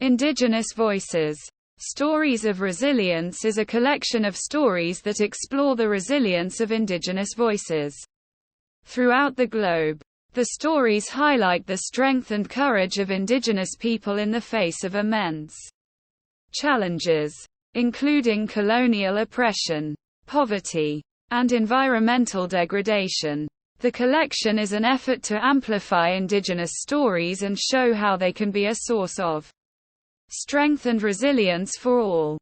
Indigenous voices. Stories of Resilience is a collection of stories that explore the resilience of indigenous voices throughout the globe. The stories highlight the strength and courage of indigenous people in the face of immense challenges, including colonial oppression, poverty, and environmental degradation. The collection is an effort to amplify indigenous stories and show how they can be a source of strength and resilience for all.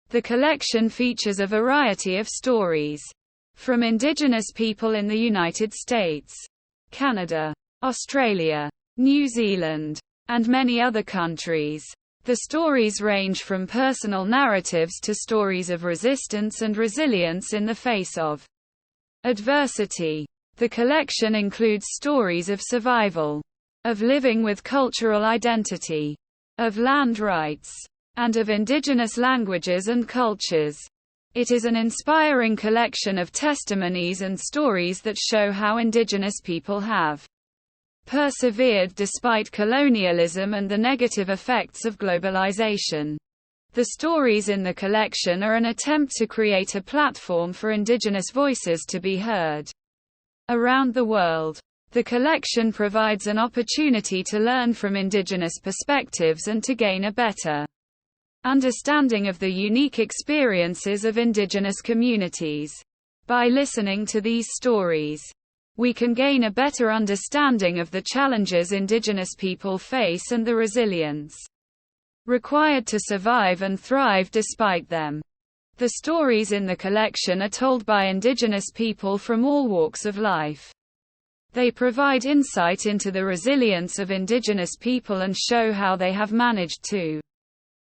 The collection features a variety of stories from indigenous people in the United States, Canada, Australia, New Zealand, and many other countries. The stories range from personal narratives to stories of resistance and resilience in the face of adversity. The collection includes stories of survival, of living with cultural identity, of land rights, and of indigenous languages and cultures. It is an inspiring collection of testimonies and stories that show how indigenous people have persevered despite colonialism and the negative effects of globalization. The stories in the collection are an attempt to create a platform for indigenous voices to be heard around the world. The collection provides an opportunity to learn from indigenous perspectives and to gain a better understanding of the unique experiences of indigenous communities. By listening to these stories, we can gain a better understanding of the challenges indigenous people face and the resilience required to survive and thrive despite them. The stories in the collection are told by indigenous people from all walks of life. They provide insight into the resilience of indigenous people and show how they have managed to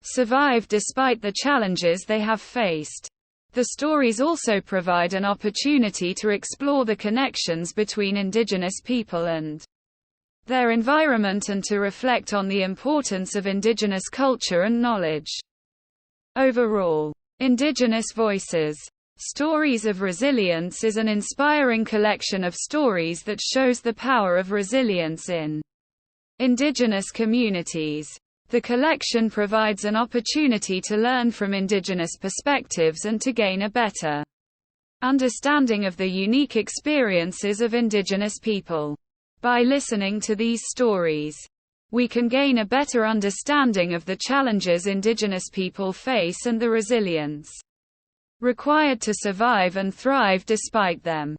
survive despite the challenges they have faced. The stories also provide an opportunity to explore the connections between indigenous people and their environment and to reflect on the importance of indigenous culture and knowledge. Overall, Indigenous Voices. Stories of Resilience is an inspiring collection of stories that shows the power of resilience in indigenous communities. The collection provides an opportunity to learn from indigenous perspectives and to gain a better understanding of the unique experiences of indigenous people. By listening to these stories, we can gain a better understanding of the challenges indigenous people face and the resilience required to survive and thrive despite them.